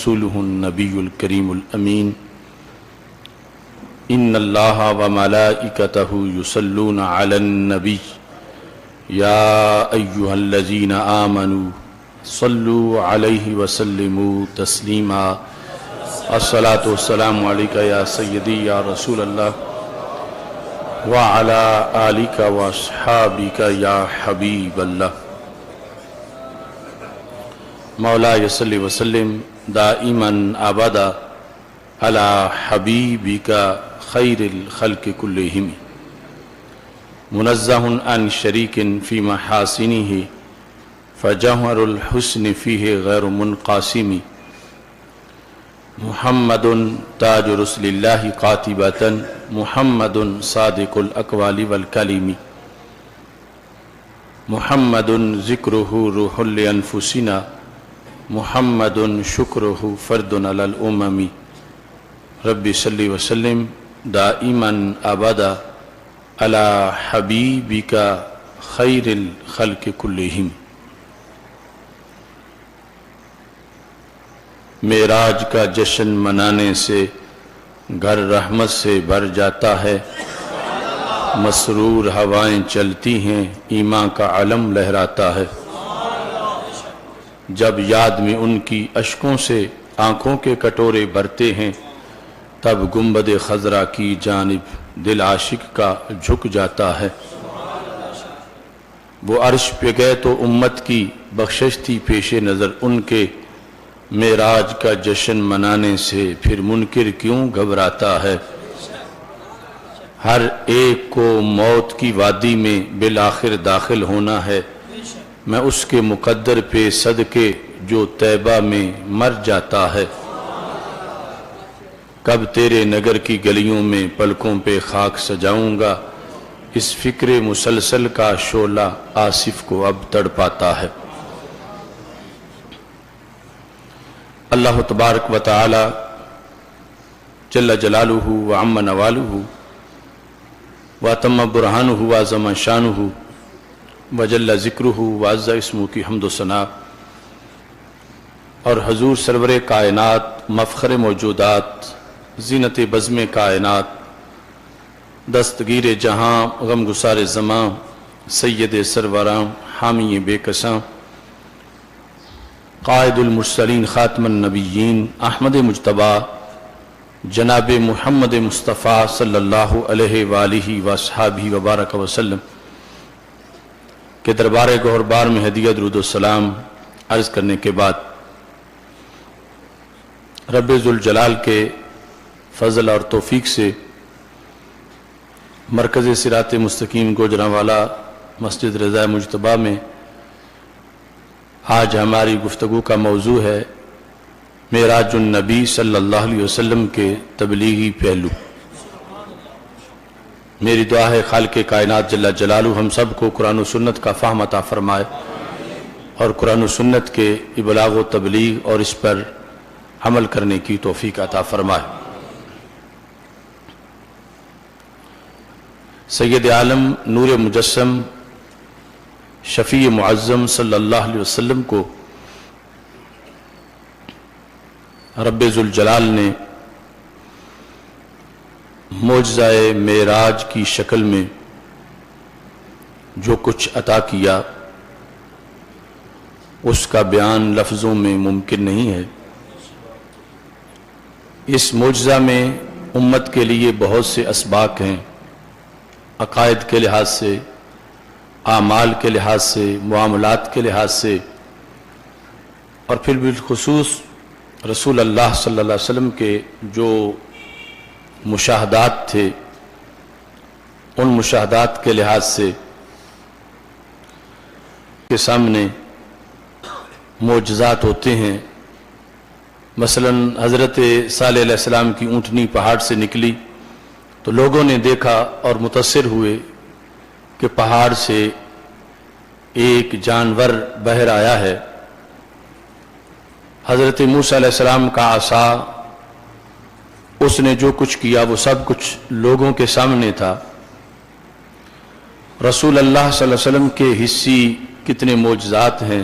ورسوله النبي الكريم الأمين إن الله وملائكته يصلون على النبي يا أيها الذين آمنوا صلوا عليه وسلموا تسليما الصلاة والسلام عليك يا سيدي يا رسول الله وعلى آلك وأصحابك يا حبيب الله مولاي صل وسلم دائما أبدا على حبيبك خير الخلق كلهم منزه عن شريك في محاسنه فجوهر الحسن فيه غير منقاسم محمد تاج رسل الله قاتبة محمد صادق الأقوال والكلم محمد ذكره روح لأنفسنا محمد شكره فرد على الأمم رب صل وسلم دائما أبدا على حبيبك خير الخلق كلهم معراج کا جشن منانے سے گھر رحمت سے بھر جاتا ہے مسرور ہوائیں چلتی ہیں ایمان کا علم لہراتا ہے جب یاد میں ان کی اشکوں سے آنکھوں کے کٹورے بھرتے ہیں تب گنبد خضرا کی جانب دل عاشق کا جھک جاتا ہے وہ عرش پہ گئے تو امت کی بخشش تھی پیش نظر ان کے معراج کا جشن منانے سے پھر منکر کیوں گھبراتا ہے ہر ایک کو موت کی وادی میں بالآخر داخل ہونا ہے میں اس کے مقدر پہ صدقے جو طیبہ میں مر جاتا ہے کب تیرے نگر کی گلیوں میں پلکوں پہ خاک سجاؤں گا اس فکر مسلسل کا شعلہ آصف کو اب تڑپاتا ہے اللہ تبارک و تعالی جل جلالہ وعم نوالہ واتم برہانہ وعظم شانہ وجل ذکرہ وعز اسمہ کی حمد و ثنا اور حضور سرور کائنات مفخر موجودات زینت بزم کائنات دستگیر جہاں غمگسار زماں سید سروراں حامی بے کساں قائد المرسلین خاتم النبیین احمد مجتبی جناب محمد مصطفیٰ صلی اللہ علیہ وآلہ وصحابہ وبارک وسلم کے دربار گہربار میں ہدیہ درود و سلام عرض کرنے کے بعد رب ذوالجلال کے فضل اور توفیق سے مرکز صراط مستقیم گوجرانوالا مسجد رضا مجتبی میں آج ہماری گفتگو کا موضوع ہے معراج النبی صلی اللہ علیہ وسلم کے تبلیغی پہلو میری دعا ہے خالق کائنات جل جلالہ ہم سب کو قرآن و سنت کا فہم عطا فرمائے اور قرآن و سنت کے ابلاغ و تبلیغ اور اس پر عمل کرنے کی توفیق عطا فرمائے سید عالم نور مجسم شفیع معظم صلی اللہ علیہ وسلم کو رب ذوالجلال نے معجزہ معراج کی شکل میں جو کچھ عطا کیا اس کا بیان لفظوں میں ممکن نہیں ہے اس معجزہ میں امت کے لیے بہت سے اسباق ہیں عقائد کے لحاظ سے اعمال کے لحاظ سے معاملات کے لحاظ سے اور پھر بالخصوص رسول اللہ صلی اللہ علیہ وسلم کے جو مشاہدات تھے ان مشاہدات کے لحاظ سے کے سامنے معجزات ہوتے ہیں مثلا حضرت صالح علیہ السلام کی اونٹنی پہاڑ سے نکلی تو لوگوں نے دیکھا اور متاثر ہوئے کہ پہاڑ سے ایک جانور بہر آیا ہے حضرت موسیٰ علیہ السلام کا عصا اس نے جو کچھ کیا وہ سب کچھ لوگوں کے سامنے تھا رسول اللہ صلی اللہ علیہ وسلم کے حصی کتنے معجزات ہیں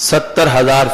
70,000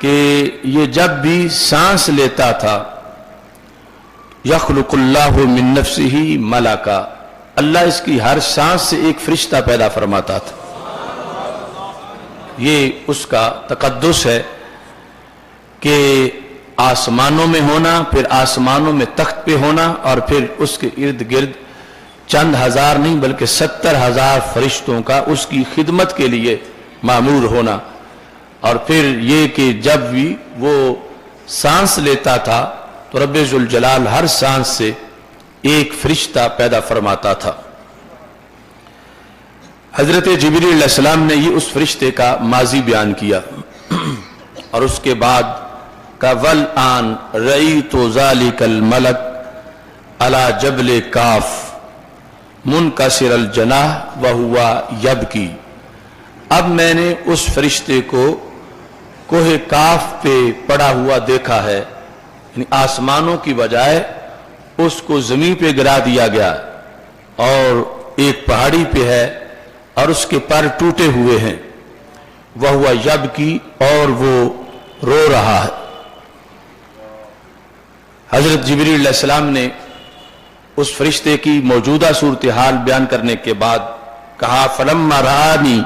کہ یہ جب بھی سانس لیتا تھا یخلق اللہ من نفسہ ملکا، اللہ اس کی ہر سانس سے ایک فرشتہ پیدا فرماتا تھا۔ یہ اس کا تقدس ہے کہ آسمانوں میں ہونا، پھر آسمانوں میں تخت پہ ہونا، اور پھر اس کے ارد گرد چند ہزار نہیں بلکہ 70,000 فرشتوں کا اس کی خدمت کے لیے مامور ہونا، اور پھر یہ کہ جب بھی وہ سانس لیتا تھا تو رب ذوالجلال ہر سانس سے ایک فرشتہ پیدا فرماتا تھا۔ حضرت جبریل علیہ السلام نے یہ اس فرشتے کا ماضی بیان کیا، اور اس کے بعد کا وَالْآن رَأَيْتُ ذَلِكَ الْمَلَكَ عَلَى جَبْلِ کاف منکسر الجناح وَهُوَ يَبْكِي، اب میں نے اس فرشتے کو کوہ کاف پہ پڑا ہوا دیکھا ہے، یعنی آسمانوں کی بجائے اس کو زمین پہ گرا دیا گیا، اور ایک پہاڑی پہ ہے اور اس کے پر ٹوٹے ہوئے ہیں، وَهُوَ يَبْكِي، اور وہ رو رہا ہے۔ حضرت جبریل علیہ السلام نے اس فرشتے کی موجودہ صورتحال بیان کرنے کے بعد کہا فَلَمَّا رَآنِي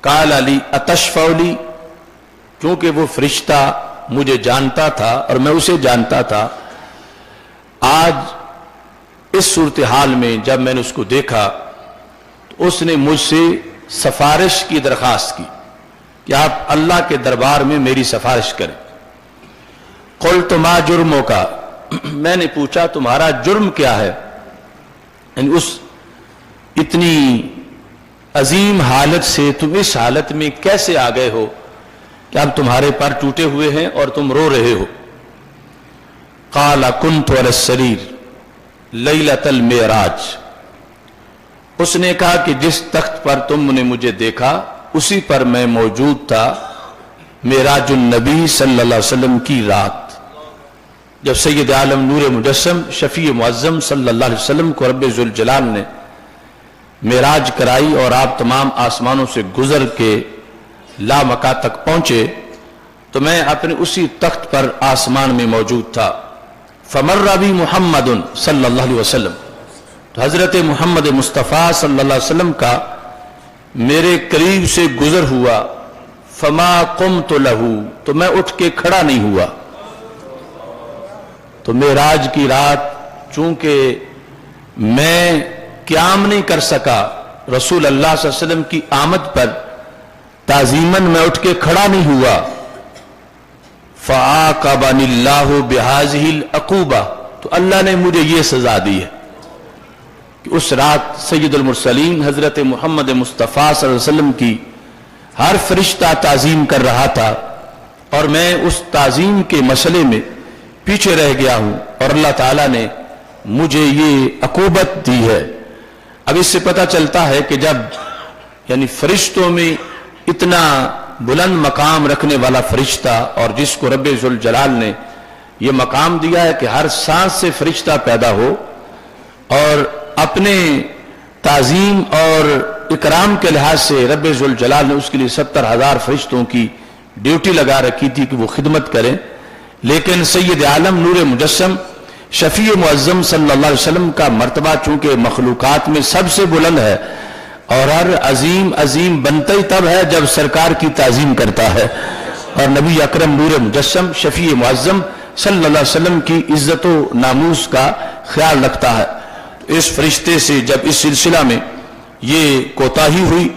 قَالَ لِي أَتَشْفَعُ لِي، کیونکہ وہ فرشتہ مجھے جانتا تھا اور میں اسے جانتا تھا، آج اس صورتحال میں جب میں نے اس کو دیکھا تو اس نے مجھ سے سفارش کی درخواست کی کہ آپ اللہ کے دربار میں میری سفارش کریں۔ قُلْتُ مَا جُرْمُكَ، میں نے پوچھا تمہارا جرم کیا ہے، یعنی اس اتنی عظیم حالت سے تم اس حالت میں کیسے آ گئے ہو کہ اب تمہارے پر ٹوٹے ہوئے ہیں اور تم رو رہے ہو۔ قال كنت على السرير ليلة المعراج، اس نے کہا کہ جس تخت پر تم نے مجھے دیکھا اسی پر میں موجود تھا معراج النبی صلی اللہ علیہ وسلم کی رات، جب سید عالم نور مجسم شفیع معظم صلی اللہ علیہ وسلم کو رب ذوالجلال نے معراج کرائی اور آپ تمام آسمانوں سے گزر کے لامکہ تک پہنچے، تو میں اپنے اسی تخت پر آسمان میں موجود تھا۔ فمر بی محمد صلی اللہ علیہ وسلم، تو حضرت محمد مصطفیٰ صلی اللہ علیہ وسلم کا میرے قریب سے گزر ہوا، فما قمت لہ، تو میں اٹھ کے کھڑا نہیں ہوا۔ تو معراج کی رات چونکہ میں قیام نہیں کر سکا رسول اللہ صلی اللہ علیہ وسلم کی آمد پر تعظیماً میں اٹھ کے کھڑا نہیں ہوا، فَعَاقَبَنِ اللَّهُ بِهَذِهِ الْعُقُوبَةِ، تو اللہ نے مجھے یہ سزا دی ہے کہ اس رات سید المرسلین حضرت محمد مصطفیٰ صلی اللہ علیہ وسلم کی ہر فرشتہ تعظیم کر رہا تھا، اور میں اس تعظیم کے مسئلے میں پیچھے رہ گیا ہوں، اور اللہ تعالیٰ نے مجھے یہ عقوبت دی ہے۔ اب اس سے پتہ چلتا ہے کہ جب یعنی فرشتوں میں اتنا بلند مقام رکھنے والا فرشتہ، اور جس کو رب ذوالجلال نے یہ مقام دیا ہے کہ ہر سانس سے فرشتہ پیدا ہو، اور اپنے تعظیم اور اکرام کے لحاظ سے رب ذوالجلال نے اس کے لیے 70,000 فرشتوں کی ڈیوٹی لگا رکھی تھی کہ وہ خدمت کریں، لیکن سید عالم نور مجسم شفیع معظم صلی اللہ علیہ وسلم کا مرتبہ چونکہ مخلوقات میں سب سے بلند ہے، اور ہر عظیم بنتا ہی تب ہے جب سرکار کی تعظیم کرتا ہے، اور نبی اکرم نور مجسم شفیع معظم صلی اللہ علیہ وسلم کی عزت و ناموس کا خیال رکھتا ہے۔ اس فرشتے سے جب اس سلسلہ میں یہ کوتاہی ہوئی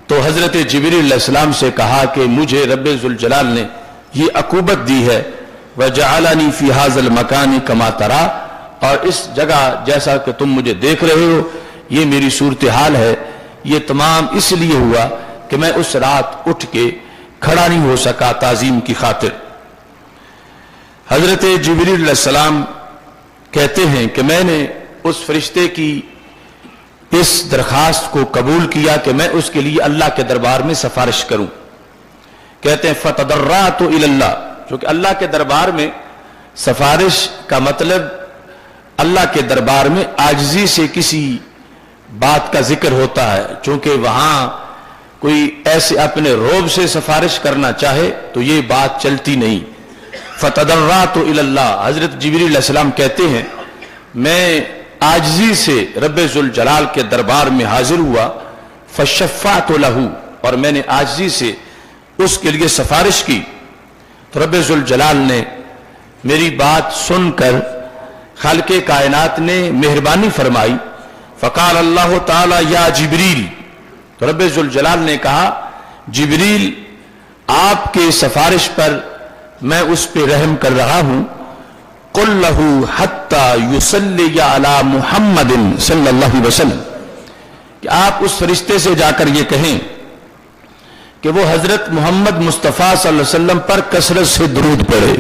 تو حضرت جبریل علیہ السلام سے کہا کہ مجھے رب ذوالجلال نے یہ عقوبت دی ہے، وَجَعَلَنِي فِي هَذَا الْمَكَانِ كَمَا تَرَى، اور اس جگہ جیسا کہ تم مجھے دیکھ رہے ہو یہ میری صورتحال ہے، یہ تمام اس لیے ہوا کہ میں اس رات اٹھ کے کھڑا نہیں ہو سکا تعظیم کی خاطر۔ حضرت جبریل علیہ السلام کہتے ہیں کہ میں نے اس فرشتے کی اس درخواست کو قبول کیا کہ میں اس کے لیے اللہ کے دربار میں سفارش کروں۔ کہتے ہیں فَتَضَرَّعْتُ إِلَى اللَّهِ، چونکہ اللہ کے دربار میں سفارش کا مطلب اللہ کے دربار میں عاجزی سے کسی بات کا ذکر ہوتا ہے، چونکہ وہاں کوئی ایسے اپنے روب سے سفارش کرنا چاہے تو یہ بات چلتی نہیں. فتضرعت الی اللہ، حضرت جبریل علیہ السلام کہتے ہیں میں عاجزی سے رب ذوالجلال کے دربار میں حاضر ہوا. فشفعت لہ، اور میں نے عاجزی سے اس کے لیے سفارش کی تو رب ذوالجلال نے میری بات سن کر خالق کائنات نے مہربانی فرمائی. فقال اللہ تعالی یا جبریل، تو رب ذوالجلال نے کہا جبریل آپ کے سفارش پر میں اس پہ رحم کر رہا ہوں. قل لہ حتی یصلی علی محمد صلی اللہ علیہ وسلم، کہ آپ اس فرشتے سے جا کر یہ کہیں کہ وہ حضرت محمد مصطفیٰ صلی اللہ علیہ وسلم پر کثرت سے درود پڑھے.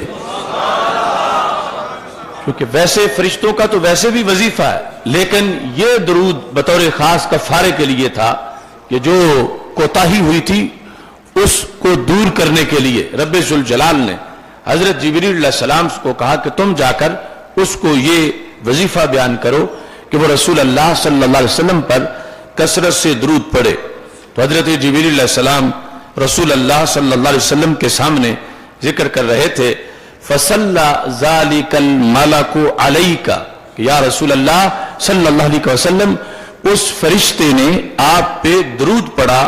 کیونکہ ویسے فرشتوں کا تو ویسے بھی وظیفہ ہے، لیکن یہ درود بطور خاص کفارے کے لیے تھا کہ جو کوتاہی ہوئی تھی اس کو دور کرنے کے لیے رب ذوالجلال نے حضرت جبریل علیہ السلام کو کہا کہ تم جا کر اس کو یہ وظیفہ بیان کرو کہ وہ رسول اللہ صلی اللہ علیہ وسلم پر کثرت سے درود پڑھے. تو حضرت جبریل علیہ السلام رسول اللہ صلی اللہ علیہ وسلم کے سامنے ذکر کر رہے تھے. فصلی ذالک الملک علیک، کہ یا رسول اللہ صلی اللہ علیہ وسلم اس فرشتے نے آپ پہ درود پڑھا.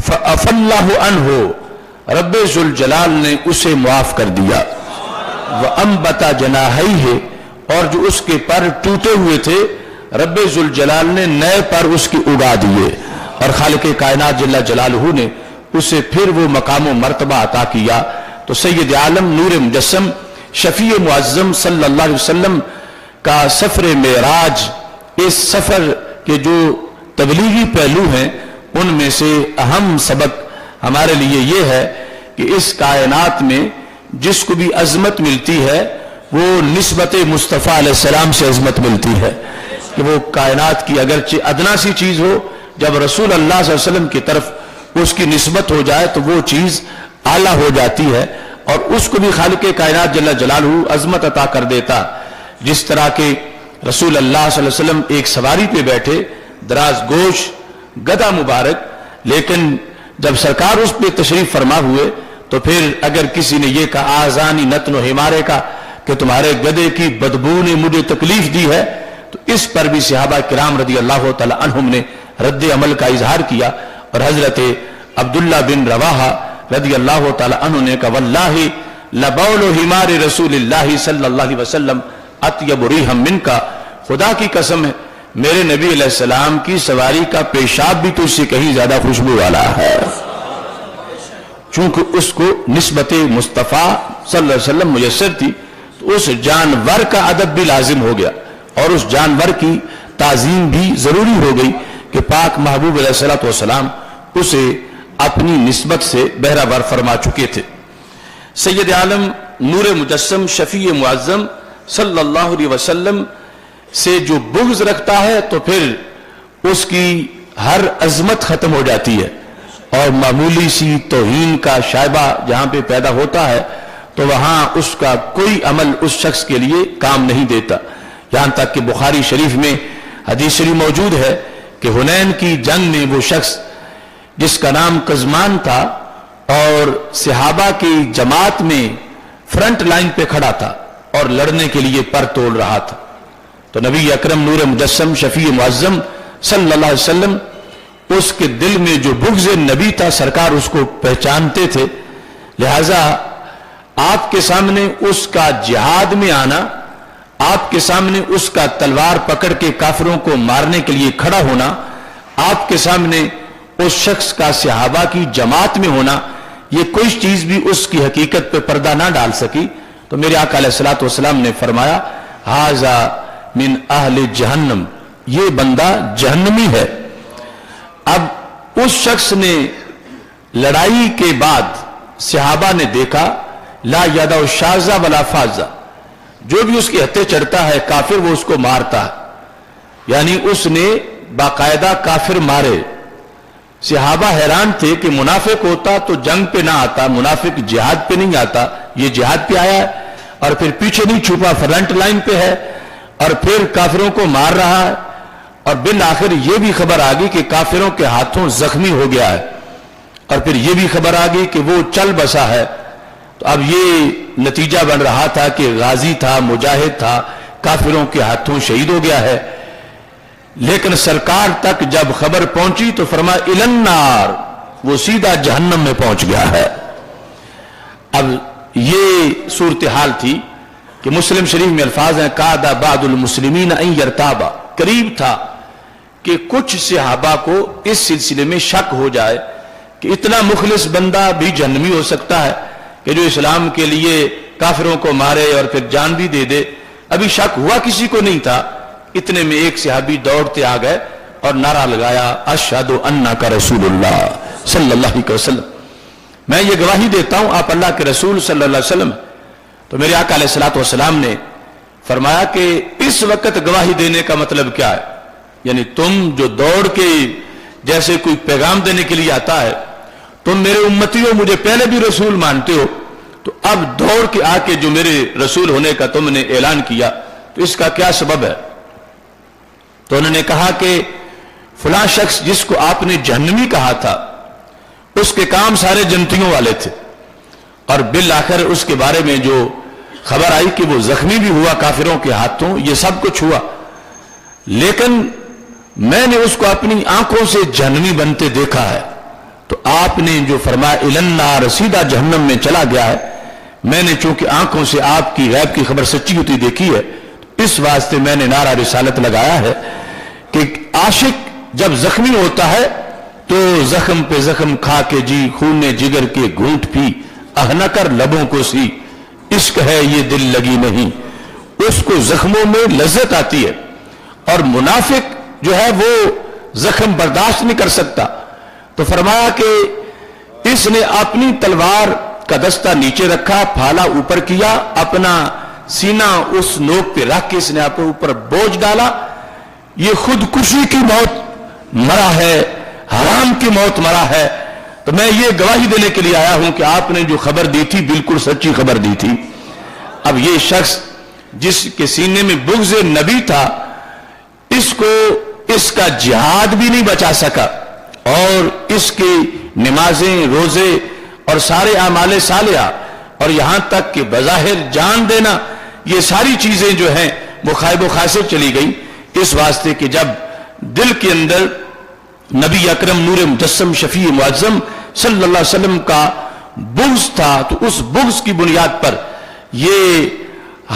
فعفى اللہ عنہ، رب ذوالجلال نے اسے معاف کر دیا. وانبت جناحیہ، اور جو اس کے پر ٹوٹے ہوئے تھے رب ذوالجلال نے نئے پر اس کی اگا دیے، اور خالق کائنات جل جلالہ نے اسے پھر وہ مقام و مرتبہ عطا کیا. تو سید عالم نور مجسم شفیع معظم صلی اللہ علیہ وسلم کا سفر معراج، اس سفر کے جو تبلیغی پہلو ہیں ان میں سے اہم سبق ہمارے لیے یہ ہے کہ اس کائنات میں جس کو بھی عظمت ملتی ہے وہ نسبت مصطفیٰ علیہ السلام سے عظمت ملتی ہے. کہ وہ کائنات کی اگرچہ ادنا سی چیز ہو، جب رسول اللہ صلی اللہ علیہ وسلم کی طرف اس کی نسبت ہو جائے تو وہ چیز اعلیٰ ہو جاتی ہے، اور اس کو بھی خالق کائنات جل جلالہ عظمت عطا کر دیتا. جس طرح کہ رسول اللہ صلی اللہ علیہ وسلم ایک سواری پہ بیٹھے، دراز گوش گدھا مبارک، لیکن جب سرکار اس پہ تشریف فرما ہوئے تو پھر اگر کسی نے یہ کہا آذانی نتن و ہمارے کا کہ تمہارے گدھے کی بدبو نے مجھے تکلیف دی ہے، تو اس پر بھی صحابہ کرام رضی اللہ تعالی عنہم نے رد عمل کا اظہار کیا. اور حضرت عبداللہ بن رواحہ رضی اللہ تعالی عنہ نے کہا واللہ لبول حمار رسول اللہ صلی اللہ علیہ وسلم اطیب ریحا منکا، خدا کی قسم ہے میرے نبی علیہ السلام کی سواری کا پیشاب بھی تو اس سے کہیں زیادہ خوشبو والا ہے. چونکہ اس کو نسبت مصطفیٰ صلی اللہ علیہ وسلم میسر تھی تو اس جانور کا ادب بھی لازم ہو گیا، اور اس جانور کی تعظیم بھی ضروری ہو گئی کہ پاک محبوب علیہ الصلوۃ والسلام اسے اپنی نسبت سے بہرہ فرما چکے تھے. سید عالم نور مجسم شفیع معظم صلی اللہ علیہ وسلم سے جو بغض رکھتا ہے تو پھر اس کی ہر عظمت ختم ہو جاتی ہے، اور معمولی سی توہین کا شائبہ جہاں پہ پیدا ہوتا ہے تو وہاں اس کا کوئی عمل اس شخص کے لیے کام نہیں دیتا. یہاں تک کہ بخاری شریف میں حدیث شریف موجود ہے کہ حنین کی جنگ میں وہ شخص جس کا نام قزمان تھا اور صحابہ کی جماعت میں فرنٹ لائن پہ کھڑا تھا اور لڑنے کے لیے پر توڑ رہا تھا، تو نبی اکرم نور مجسم شفیع معظم صلی اللہ علیہ وسلم اس کے دل میں جو بغض نبی تھا سرکار اس کو پہچانتے تھے. لہذا آپ کے سامنے اس کا جہاد میں آنا، آپ کے سامنے اس کا تلوار پکڑ کے کافروں کو مارنے کے لیے کھڑا ہونا، آپ کے سامنے اس شخص کا صحابہ کی جماعت میں ہونا، یہ کوئی چیز بھی اس کی حقیقت پہ پردہ نہ ڈال سکی. تو میرے آقا علیہ الصلوۃ والسلام نے فرمایا ھذا من اہل جہنم، یہ بندہ جہنمی ہے. اب اس شخص نے لڑائی کے بعد صحابہ نے دیکھا لا یدع شاذ ولا فاذ، جو بھی اس کے ہتھے چڑھتا ہے کافر وہ اس کو مارتا ہے، یعنی اس نے باقاعدہ کافر مارے. صحابہ حیران تھے کہ منافق ہوتا تو جنگ پہ نہ آتا، منافق جہاد پہ نہیں آتا، یہ جہاد پہ آیا ہے اور پھر پیچھے نہیں چھپا، فرنٹ لائن پہ ہے اور پھر کافروں کو مار رہا ہے. اور بالآخر یہ بھی خبر آ گئی کہ کافروں کے ہاتھوں زخمی ہو گیا ہے. اور پھر یہ بھی خبر آ گئی کہ وہ چل بسا ہے، تو اب یہ نتیجہ بن رہا تھا کہ غازی تھا، مجاہد تھا، کافروں کے ہاتھوں شہید ہو گیا ہے۔ لیکن سرکار تک جب خبر پہنچی تو فرمایا الی النار، وہ سیدھا جہنم میں پہنچ گیا ہے۔ اب یہ صورتحال تھی کہ مسلم شریف میں الفاظ ہیں کاد بعض المسلمین ان یرتابا، قریب تھا کہ کچھ صحابہ کو اس سلسلے میں شک ہو جائے کہ اتنا مخلص بندہ بھی جہنمی ہو سکتا ہے کہ جو اسلام کے لیے کافروں کو مارے اور پھر جان بھی دے دے۔ ابھی شک ہوا کسی کو نہیں تھا، اتنے میں ایک صحابی دوڑتے آ گئے اور نعرہ لگایا اشہد انک رسول اللہ صلی اللہ علیہ وسلم، میں یہ گواہی دیتا ہوں آپ اللہ کے رسول صلی اللہ علیہ وسلم۔ تو میرے آقا علیہ الصلوۃ والسلام نے فرمایا کہ اس وقت گواہی دینے کا مطلب کیا ہے؟ یعنی تم جو دوڑ کے جیسے کوئی پیغام دینے کے لیے آتا ہے، تم میرے امتی ہو، مجھے پہلے بھی رسول مانتے ہو، تو اب دوڑ کے آ کے جو میرے رسول ہونے کا تم نے اعلان کیا، تو اس کا کیا سبب ہے؟ تو انہوں نے کہا کہ فلاں شخص جس کو آپ نے جہنمی کہا تھا اس کے کام سارے جنتیوں والے تھے، اور بالآخر اس کے بارے میں جو خبر آئی کہ وہ زخمی بھی ہوا کافروں کے ہاتھوں، یہ سب کچھ ہوا، لیکن میں نے اس کو اپنی آنکھوں سے جہنمی بنتے دیکھا ہے۔ تو آپ نے جو فرمایا الی النار، سیدھا جہنم میں چلا گیا ہے، میں نے چونکہ آنکھوں سے آپ کی غیب کی خبر سچی ہوتی دیکھی ہے، اس واسطے میں نے نعرہ رسالت لگایا ہے کہ عاشق جب زخمی ہوتا ہے تو زخم پہ زخم کھا کے جی خون جگر کے گھونٹ پی، اہنا کر لبوں کو سی، عشق ہے یہ دل لگی نہیں، اس کو زخموں میں لذت آتی ہے، اور منافق جو ہے وہ زخم برداشت نہیں کر سکتا۔ تو فرمایا کہ اس نے اپنی تلوار کا دستہ نیچے رکھا، پھالا اوپر کیا، اپنا سینہ اس نوک پہ رکھ کے اس نے اپنے اوپر بوجھ ڈالا، یہ خودکشی کی موت مرا ہے، حرام کی موت مرا ہے۔ تو میں یہ گواہی دینے کے لیے آیا ہوں کہ آپ نے جو خبر دی تھی بالکل سچی خبر دی تھی۔ اب یہ شخص جس کے سینے میں بغض نبی تھا، اس کو اس کا جہاد بھی نہیں بچا سکا، اور اس کی نمازیں، روزے اور سارے اعمال صالحہ، اور یہاں تک کہ بظاہر جان دینا، یہ ساری چیزیں جو ہیں وہ خائب و خاسر چلی گئی، اس واسطے کہ جب دل کے اندر نبی اکرم نور مجسم شفیع معظم صلی اللہ علیہ وسلم کا بغض تھا، تو اس بغض کی بنیاد پر یہ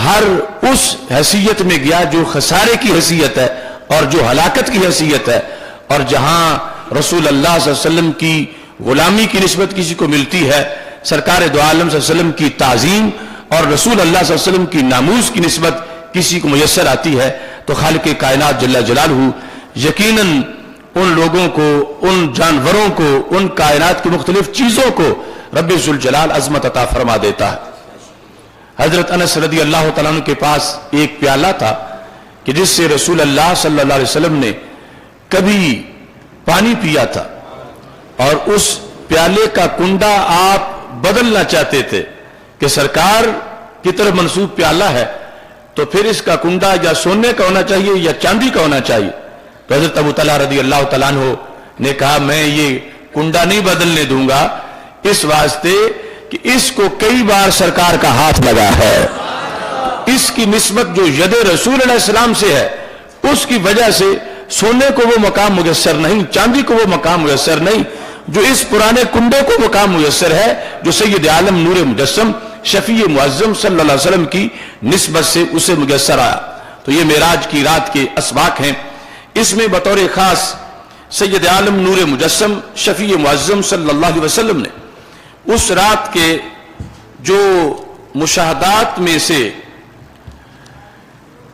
ہر اس حیثیت میں گیا جو خسارے کی حیثیت ہے اور جو ہلاکت کی حیثیت ہے، اور جہاں رسول اللہ صلی اللہ علیہ وسلم کی غلامی کی نسبت کسی کو ملتی ہے، سرکار دو عالم صلی اللہ علیہ وسلم کی تعظیم اور رسول اللہ صلی اللہ علیہ وسلم کی ناموز کی نسبت کسی کو میسر آتی ہے، تو خالق کائنات جل جلالہ یقیناً ان لوگوں کو، ان جانوروں کو، ان کائنات کی مختلف چیزوں کو رب ذوالجلال عظمت عطا فرما دیتا ہے۔ حضرت انس رضی اللہ تعالیٰ عنہ کے پاس ایک پیالہ تھا کہ جس سے رسول اللہ صلی اللہ علیہ وسلم نے کبھی پانی پیا تھا، اور اس پیالے کا کنڈا آپ بدلنا چاہتے تھے کہ سرکار کی طرف منسوب پیالہ ہے تو پھر اس کا کنڈا یا سونے کا ہونا چاہیے یا چاندی کا ہونا چاہیے۔ تو حضرت ابو طلحہ رضی اللہ تعالیٰ عنہ نے کہا میں یہ کنڈا نہیں بدلنے دوں گا، اس واسطے کہ اس کو کئی بار سرکار کا ہاتھ لگا ہے، اس کی نسبت جو ید رسول علیہ السلام سے ہے اس کی وجہ سے سونے کو وہ مقام میسر نہیں، چاندی کو وہ مقام میسر نہیں، جو اس پرانے کنڈے کو مقام میسر ہے جو سید عالم نور مجسم شفیع معظم صلی اللہ علیہ وسلم کی نسبت سے اسے میسر آیا۔ تو یہ معراج کی رات کے اسباق ہیں، اس میں بطور خاص سید عالم نور مجسم شفیع معظم صلی اللہ علیہ وسلم نے اس رات کے جو مشاہدات میں سے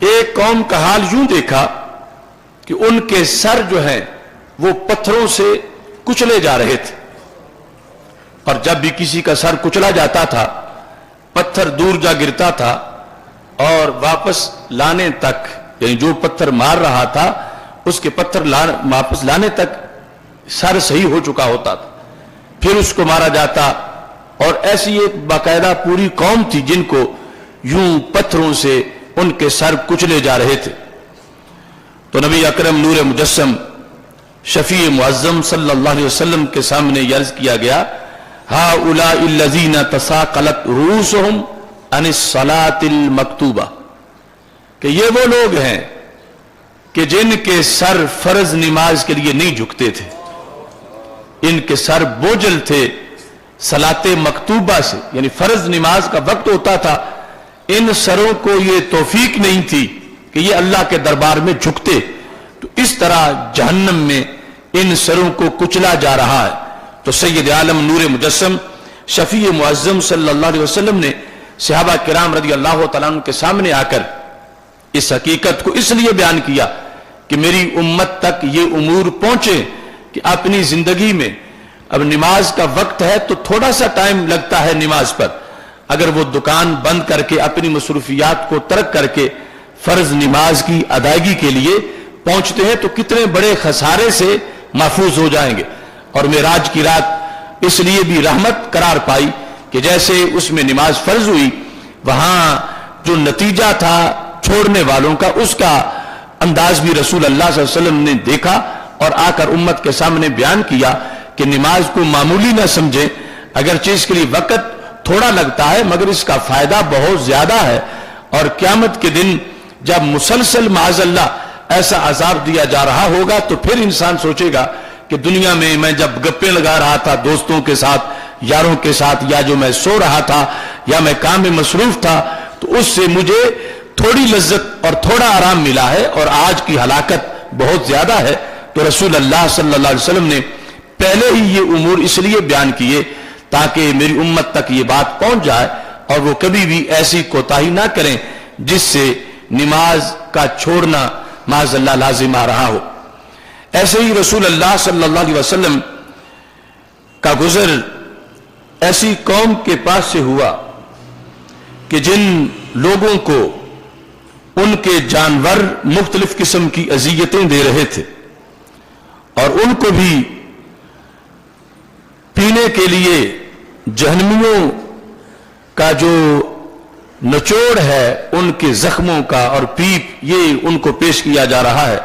ایک قوم کا حال یوں دیکھا کہ ان کے سر جو ہیں وہ پتھروں سے کچلے جا رہے تھے، اور جب بھی کسی کا سر کچلا جاتا تھا پتھر دور جا گرتا تھا، اور واپس لانے تک یعنی جو پتھر مار رہا تھا اس کے پتھر واپس لانے تک سر صحیح ہو چکا ہوتا تھا، پھر اس کو مارا جاتا، اور ایسی ایک باقاعدہ پوری قوم تھی جن کو یوں پتھروں سے ان کے سر کچلے جا رہے تھے۔ تو نبی اکرم نور مجسم شفیع معظم صلی اللہ علیہ وسلم کے سامنے عرض کیا گیا ہؤلاء الذین تثاقلت رؤوسہم عن الصلاۃ المکتوبہ، کہ یہ وہ لوگ ہیں کہ جن کے سر فرض نماز کے لیے نہیں جھکتے تھے، ان کے سر بوجھل تھے صلاۃ مکتوبہ سے، یعنی فرض نماز کا وقت ہوتا تھا، ان سروں کو یہ توفیق نہیں تھی کہ یہ اللہ کے دربار میں جھکتے، تو اس طرح جہنم میں ان سروں کو کچلا جا رہا ہے۔ تو سید عالم نور مجسم شفیع معظم صلی اللہ علیہ وسلم نے صحابہ کرام رضی اللہ تعالیٰ عنہ کے سامنے آ کر اس حقیقت کو اس لیے بیان کیا کہ میری امت تک یہ امور پہنچے کہ اپنی زندگی میں اب نماز کا وقت ہے تو تھوڑا سا ٹائم لگتا ہے نماز پر، اگر وہ دکان بند کر کے اپنی مصروفیات کو ترک کر کے فرض نماز کی ادائیگی کے لیے پہنچتے ہیں تو کتنے بڑے خسارے سے محفوظ ہو جائیں گے۔ اور معراج کی رات اس لیے بھی رحمت قرار پائی کہ جیسے اس میں نماز فرض ہوئی، وہاں جو نتیجہ تھا چھوڑنے والوں کا، اس کا انداز بھی رسول اللہ صلی اللہ علیہ وسلم نے دیکھا اور آ کر امت کے سامنے بیان کیا کہ نماز کو معمولی نہ سمجھیں، اگرچہ اس کے لیے وقت تھوڑا لگتا ہے مگر اس کا فائدہ بہت زیادہ ہے، اور قیامت کے دن جب مسلسل معاذ اللہ ایسا عذاب دیا جا رہا ہوگا تو پھر انسان سوچے گا کہ دنیا میں میں جب گپیں لگا رہا تھا دوستوں کے ساتھ، یاروں کے ساتھ، یا جو میں سو رہا تھا یا میں کام میں مصروف تھا تو اس سے مجھے تھوڑی لذت اور تھوڑا آرام ملا ہے، اور آج کی ہلاکت بہت زیادہ ہے۔ تو رسول اللہ صلی اللہ علیہ وسلم نے پہلے ہی یہ امور اس لیے بیان کیے تاکہ میری امت تک یہ بات پہنچ جائے اور وہ کبھی بھی ایسی کوتاہی نہ کریں جس سے نماز کا چھوڑنا معاذ اللہ لازم آ رہا ہو۔ ایسے ہی رسول اللہ صلی اللہ علیہ وسلم کا گزر ایسی قوم کے پاس سے ہوا کہ جن لوگوں کو ان کے جانور مختلف قسم کی اذیتیں دے رہے تھے اور ان کو بھی پینے کے لیے جہنمیوں کا جو نچوڑ ہے ان کے زخموں کا اور پیپ یہ ان کو پیش کیا جا رہا ہے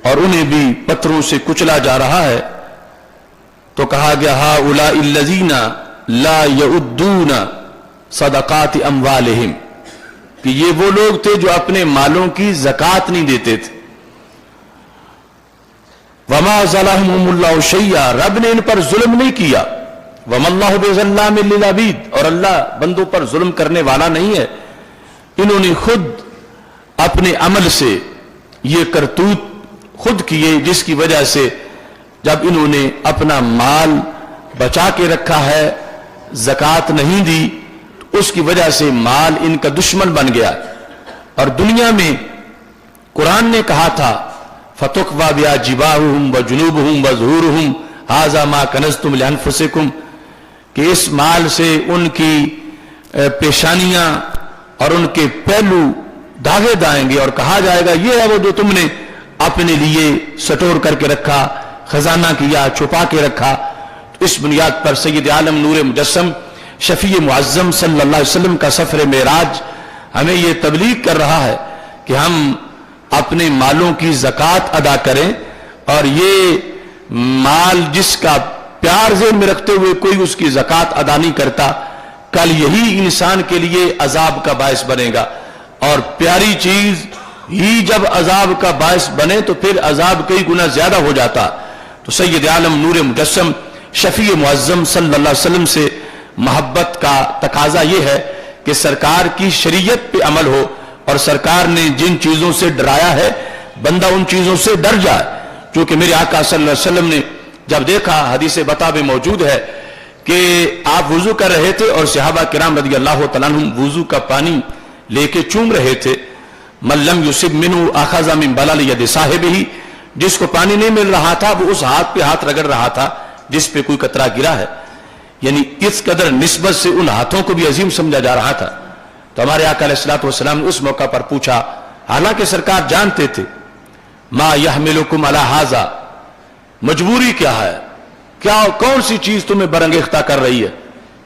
اور انہیں بھی پتھروں سے کچلا جا رہا ہے، تو کہا گیا ہؤلاء الذین لا یؤدون صدقات اموالہم، کہ یہ وہ لوگ تھے جو اپنے مالوں کی زکوٰۃ نہیں دیتے تھے۔ وما ظلمهم اللہ شیئا، رب نے ان پر ظلم نہیں کیا۔ وما اللہ بظلام للعبید، اور اللہ بندوں پر ظلم کرنے والا نہیں ہے۔ انہوں نے خود اپنے عمل سے یہ کرتوت خود کیے جس کی وجہ سے جب انہوں نے اپنا مال بچا کے رکھا ہے، زکوٰۃ نہیں دی، تو اس کی وجہ سے مال ان کا دشمن بن گیا۔ اور دنیا میں قرآن نے کہا تھا فَتُقْوَى بِهَا جِبَاهُهُمْ وَجُنُوبُهُمْ وَظُهُورُهُمْ هَذَا مَا كَنَزْتُمْ لِأَنفُسِكُمْ، کہ اس مال سے ان کی پیشانیاں اور ان کے پہلو داغے دائیں گے اور کہا جائے گا یہ ہے وہ جو تم نے اپنے لیے سٹور کر کے رکھا، خزانہ کیا، چھپا کے رکھا۔ تو اس بنیاد پر سید عالم نور مجسم شفیع معظم صلی اللہ علیہ وسلم کا سفر معراج ہمیں یہ تبلیغ کر رہا ہے کہ ہم اپنے مالوں کی زکوٰۃ ادا کریں، اور یہ مال جس کا پیار ذہن میں رکھتے ہوئے کوئی اس کی زکوٰۃ ادا نہیں کرتا، کل یہی انسان کے لیے عذاب کا باعث بنے گا، اور پیاری چیز ہی جب عذاب کا باعث بنے تو پھر عذاب کئی گنا زیادہ ہو جاتا۔ تو سید عالم نور مجسم شفیع معظم صلی اللہ علیہ وسلم سے محبت کا تقاضا یہ ہے کہ سرکار کی شریعت پہ عمل ہو، اور سرکار نے جن چیزوں سے ڈرایا ہے بندہ ان چیزوں سے ڈر جائے، کیونکہ میرے آقا صلی اللہ علیہ وسلم نے جب دیکھا، حدیث بتا میں موجود ہے کہ آپ وضو کر رہے تھے اور صحابہ کرام رضی اللہ تعالیٰ عنہم وضو کا پانی لے کے چوم رہے تھے، من لم یصب منہ اخذ من بلل ید صاحبہ، جس کو پانی نہیں مل رہا تھا وہ اس ہاتھ پہ ہاتھ رگڑ رہا تھا جس پہ کوئی قطرہ گرا ہے، یعنی اس قدر نسبت سے ان ہاتھوں کو بھی عظیم سمجھا جا رہا تھا۔ تو ہمارے آقا علیہ الصلوۃ والسلام نے اس موقع پر پوچھا، حالانکہ سرکار جانتے تھے، ما یحملکم علی ھذا، مجبوری کیا ہے، کیا کون سی چیز تمہیں برانگیختہ کر رہی ہے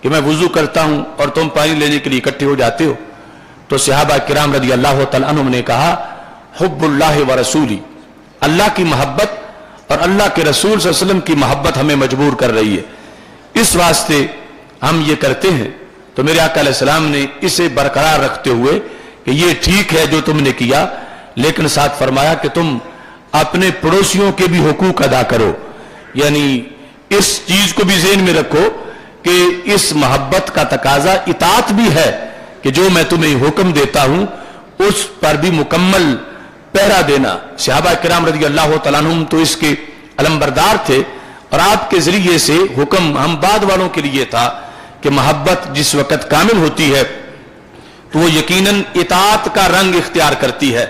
کہ میں وضو کرتا ہوں اور تم پانی لینے کے لیے اکٹھے ہو جاتے ہو؟ تو صحابہ کرام رضی اللہ تعالیٰ عنہم نے کہا حب اللہ و رسولی، اللہ کی محبت اور اللہ کے رسول صلی اللہ علیہ وسلم کی محبت ہمیں مجبور کر رہی ہے، اس واسطے ہم یہ کرتے ہیں۔ تو میرے آقا علیہ السلام نے اسے برقرار رکھتے ہوئے کہ یہ ٹھیک ہے جو تم نے کیا، لیکن ساتھ فرمایا کہ تم اپنے پڑوسیوں کے بھی حقوق ادا کرو، یعنی اس چیز کو بھی ذہن میں رکھو کہ اس محبت کا تقاضا اطاعت بھی ہے کہ جو میں تمہیں حکم دیتا ہوں اس پر بھی مکمل پہرا دینا۔ صحابہ کرام رضی اللہ تعالیٰ عنہم تو اس کے علمبردار تھے، اور آپ کے ذریعے سے حکم ہم بعد والوں کے لیے تھا کہ محبت جس وقت کامل ہوتی ہے تو وہ یقیناً اطاعت کا رنگ اختیار کرتی ہے،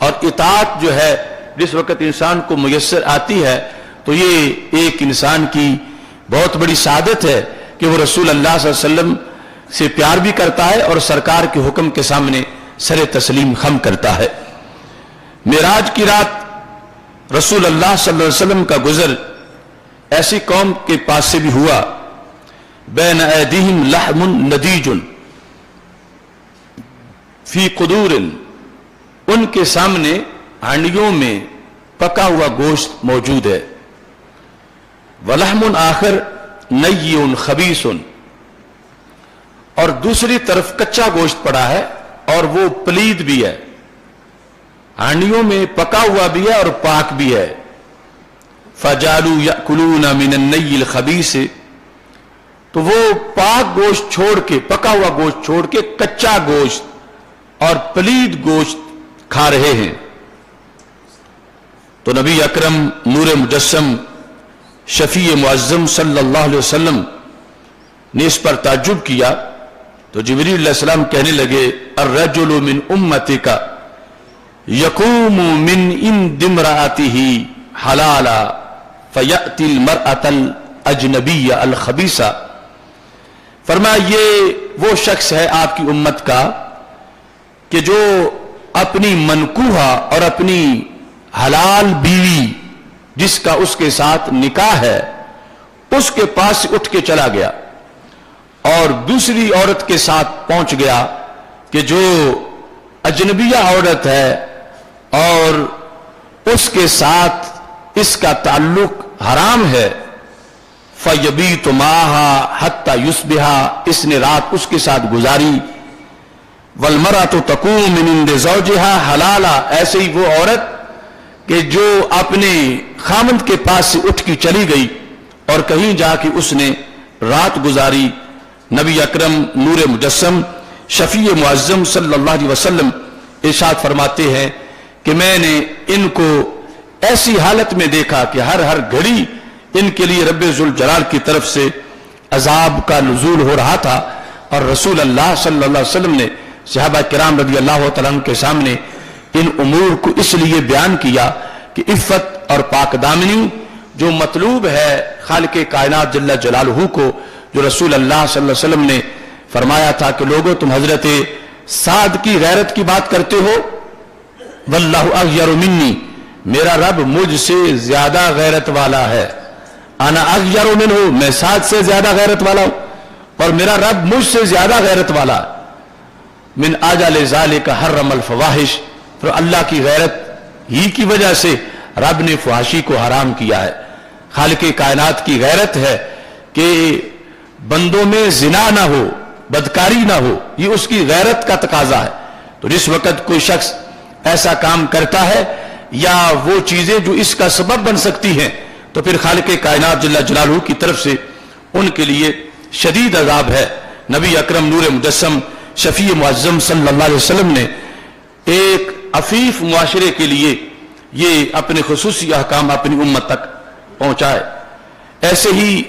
اور اطاعت جو ہے جس وقت انسان کو میسر آتی ہے تو یہ ایک انسان کی بہت بڑی سعادت ہے کہ وہ رسول اللہ صلی اللہ علیہ وسلم سے پیار بھی کرتا ہے اور سرکار کے حکم کے سامنے سر تسلیم خم کرتا ہے۔ معراج کی رات رسول اللہ صلی اللہ علیہ وسلم کا گزر ایسی قوم کے پاس سے بھی ہوا، بین ایدیہم لحم ندیج فی قدور، ان کے سامنے ہانڈیوں میں پکا ہوا گوشت موجود ہے، ولحم آخر نی خبیث، اور دوسری طرف کچا گوشت پڑا ہے اور وہ پلید بھی ہے، ہانڈیوں میں پکا ہوا بھی ہے اور پاک بھی ہے۔ فَجَعَلُوا يَأْكُلُونَ مِنَ النَّيِّ الْخَبِيثِ، تو وہ پاک گوشت چھوڑ کے، پکا ہوا گوشت چھوڑ کے کچا گوشت اور پلید گوشت کھا رہے ہیں۔ تو نبی اکرم نور مجسم شفیع معظم صلی اللہ علیہ وسلم نے اس پر تعجب کیا، تو جبریل علیہ السلام کہنے لگے الرجل من امتک یقوم من عند امرأته حلالا فیأتی المرأة الاجنبیہ الخبیثہ، فرمایا یہ وہ شخص ہے آپ کی امت کا کہ جو اپنی منکوحہ اور اپنی حلال بیوی جس کا اس کے ساتھ نکاح ہے اس کے پاس سے اٹھ کے چلا گیا اور دوسری عورت کے ساتھ پہنچ گیا کہ جو اجنبیہ عورت ہے اور اس کے ساتھ اس کا تعلق حرام ہے۔ فَيَبِيتُ مَعَهَا حَتَّى يُصْبِحَ، اس نے رات اس کے ساتھ گزاری۔ وَالْمَرْأَةُ تَقُومُ مِنْ عِنْدِ زَوْجِهَا حَلَالًا، ایسے ہی وہ عورت کہ جو اپنے خامند کے پاس سے اٹھ کی چلی گئی اور کہیں جا کے اس نے رات گزاری۔ نبی اکرم نور مجسم شفیع معظم صلی اللہ علیہ وسلم ارشاد فرماتے ہیں کہ میں نے ان کو ایسی حالت میں دیکھا کہ ہر گھڑی ان کے لیے رب ذوالجلال کی طرف سے عذاب کا نزول ہو رہا تھا، اور رسول اللہ صلی اللہ علیہ وسلم نے صحابہ کرام رضی اللہ تعالیٰ عنہ کے سامنے ان امور کو اس لیے بیان کیا کہ عفت اور پاک دامنی جو مطلوب ہے خالق کائنات جل جلالہ کو، جو رسول اللہ صلی اللہ علیہ وسلم نے فرمایا تھا کہ لوگوں تم حضرت سعد کی غیرت کی بات کرتے ہو، واللہ اغیر منی، میرا رب مجھ سے زیادہ غیرت والا ہے، انا اغیر منہ، میں سعد سے زیادہ غیرت والا ہوں اور میرا رب مجھ سے زیادہ غیرت والا ہے۔ من اجل ذلک حرم الفواحش، تو اللہ کی غیرت ہی کی وجہ سے رب نے فحاشی کو حرام کیا ہے۔ خالق کائنات کی غیرت ہے کہ بندوں میں زنا نہ ہو، بدکاری نہ ہو، یہ اس کی غیرت کا تقاضا ہے۔ تو جس وقت کوئی شخص ایسا کام کرتا ہے یا وہ چیزیں جو اس کا سبب بن سکتی ہیں تو پھر خالق کائنات جل جلالہ کی طرف سے ان کے لیے شدید عذاب ہے۔ نبی اکرم نور مجسم شفیع معظم صلی اللہ علیہ وسلم نے ایک عفیف معاشرے کے لیے یہ اپنے خصوصی احکام اپنی امت تک پہنچائے۔ ایسے ہی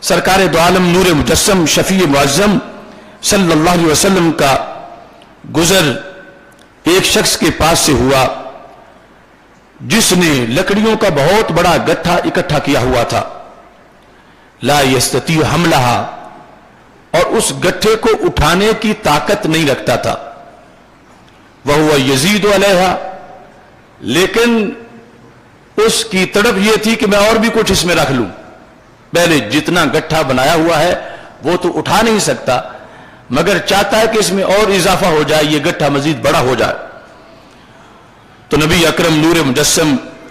سرکار دو عالم نور مجسم شفیع معظم صلی اللہ علیہ وسلم کا گزر ایک شخص کے پاس سے ہوا جس نے لکڑیوں کا بہت بڑا گٹھا اکٹھا کیا ہوا تھا، لا یستطیع حملہا، اور اس گٹھے کو اٹھانے کی طاقت نہیں رکھتا تھا، وہو یزید علیہا، لیکن اس کی تڑپ یہ تھی کہ میں اور بھی کچھ اس میں رکھ لوں، پہلے جتنا گٹھا بنایا ہوا ہے وہ تو اٹھا نہیں سکتا مگر چاہتا ہے کہ اس میں اور اضافہ ہو جائے، یہ گٹھا مزید بڑا ہو جائے۔ تو نبی اکرم نور مجسم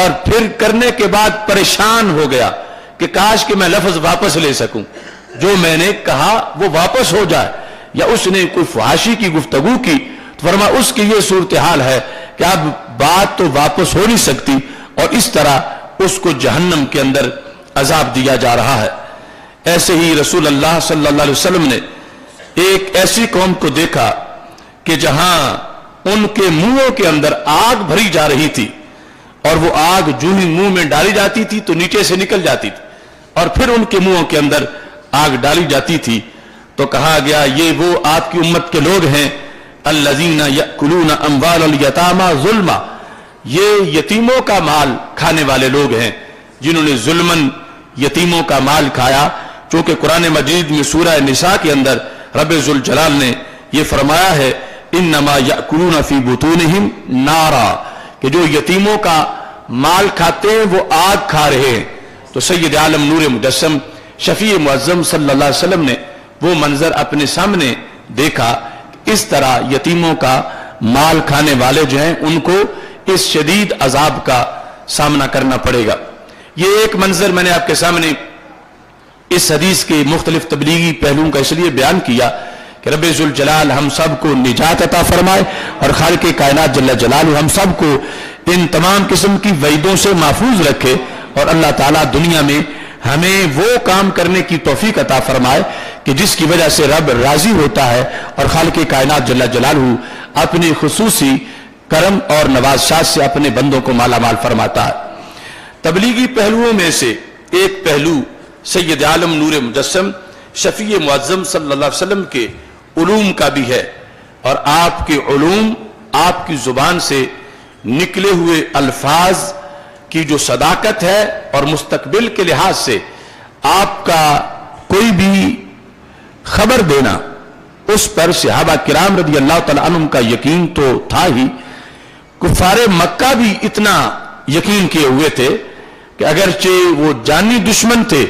اور پھر کرنے کے بعد پریشان ہو گیا کہ کاش کہ میں لفظ واپس لے سکوں، جو میں نے کہا وہ واپس ہو جائے، یا اس نے کوئی فحاشی کی گفتگو کی تو فرما اس کی یہ صورتحال ہے کہ اب بات تو واپس ہو نہیں سکتی، اور اس طرح اس کو جہنم کے اندر عذاب دیا جا رہا ہے۔ ایسے ہی رسول اللہ صلی اللہ علیہ وسلم نے ایک ایسی قوم کو دیکھا کہ جہاں ان کے منہوں کے اندر آگ بھری جا رہی تھی، اور وہ آگ جو ہی منہ میں ڈالی جاتی تھی تو نیچے سے نکل جاتی تھی، اور پھر ان کے منہوں کے اندر آگ ڈالی جاتی تھی، تو کہا گیا یہ وہ آپ کی امت کے لوگ ہیں الذین یأکلون اموال الیتامی ظلما، یہ یتیموں کا مال کھانے والے لوگ ہیں جنہوں نے ظلماً یتیموں کا مال کھایا۔ چونکہ قرآن مجید میں سورہ نساء کے اندر رب ذوالجلال نے یہ فرمایا ہے انما یأکلون فی بطونہم نارا، کہ جو یتیموں کا مال کھاتے ہیں وہ آگ کھا رہے ہیں۔ تو سید عالم نور مجسم شفیع معظم صلی اللہ علیہ وسلم نے وہ منظر اپنے سامنے دیکھا، اس طرح یتیموں کا مال کھانے والے جو ہیں ان کو اس شدید عذاب کا سامنا کرنا پڑے گا۔ یہ ایک منظر میں نے آپ کے سامنے اس حدیث کے مختلف تبلیغی پہلوؤں کا اس لیے بیان کیا کہ رب ذوالجلال ہم سب کو نجات عطا فرمائے، اور خالق کائنات جل جلالہ ہم سب کو ان تمام قسم کی وعیدوں سے محفوظ رکھے، اور اللہ تعالیٰ دنیا میں ہمیں وہ کام کرنے کی توفیق عطا فرمائے کہ جس کی وجہ سے رب راضی ہوتا ہے، اور خالق کائنات جل جلالہ اپنی خصوصی کرم اور نوازشات سے اپنے بندوں کو مالا مال فرماتا ہے۔ تبلیغی پہلوؤں میں سے ایک پہلو سید عالم نور مجسم شفیع معظم صلی اللہ علیہ وسلم کے علوم کا بھی ہے، اور آپ کے علوم، آپ کی زبان سے نکلے ہوئے الفاظ کی جو صداقت ہے اور مستقبل کے لحاظ سے آپ کا کوئی بھی خبر دینا، اس پر صحابہ کرام رضی اللہ تعالیٰ عنہم کا یقین تو تھا ہی، کفار مکہ بھی اتنا یقین کیے ہوئے تھے کہ اگرچہ وہ جانی دشمن تھے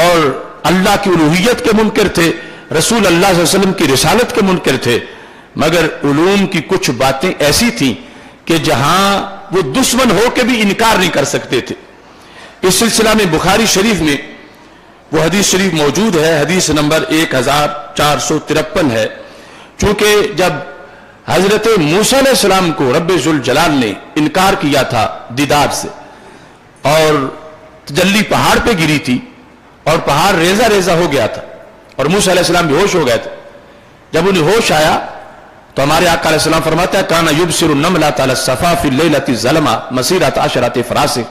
اور اللہ کی الوہیت کے منکر تھے، رسول اللہ صلی اللہ علیہ وسلم کی رسالت کے منکر تھے، مگر علوم کی کچھ باتیں ایسی تھیں کہ جہاں وہ دشمن ہو کے بھی انکار نہیں کر سکتے تھے۔ اس سلسلہ میں بخاری شریف میں وہ حدیث شریف موجود ہے، حدیث نمبر 1453 ہے، چونکہ جب حضرت موسیٰ علیہ السلام کو رب ذوالجلال نے انکار کیا تھا دیدار سے، اور تجلی پہاڑ پہ گری تھی اور پہاڑ ریزہ ریزہ ہو گیا تھا، اور موسیٰ علیہ السلام بھی ہوش ہو گئے تھے، جب انہیں ہوش آیا تو ہمارے آقا علیہ السلام فرماتا ہے کانا یبصر النملۃ علی الصفا فی اللیلۃ الظلمہ مسیرۃ عشرۃ فراسخ،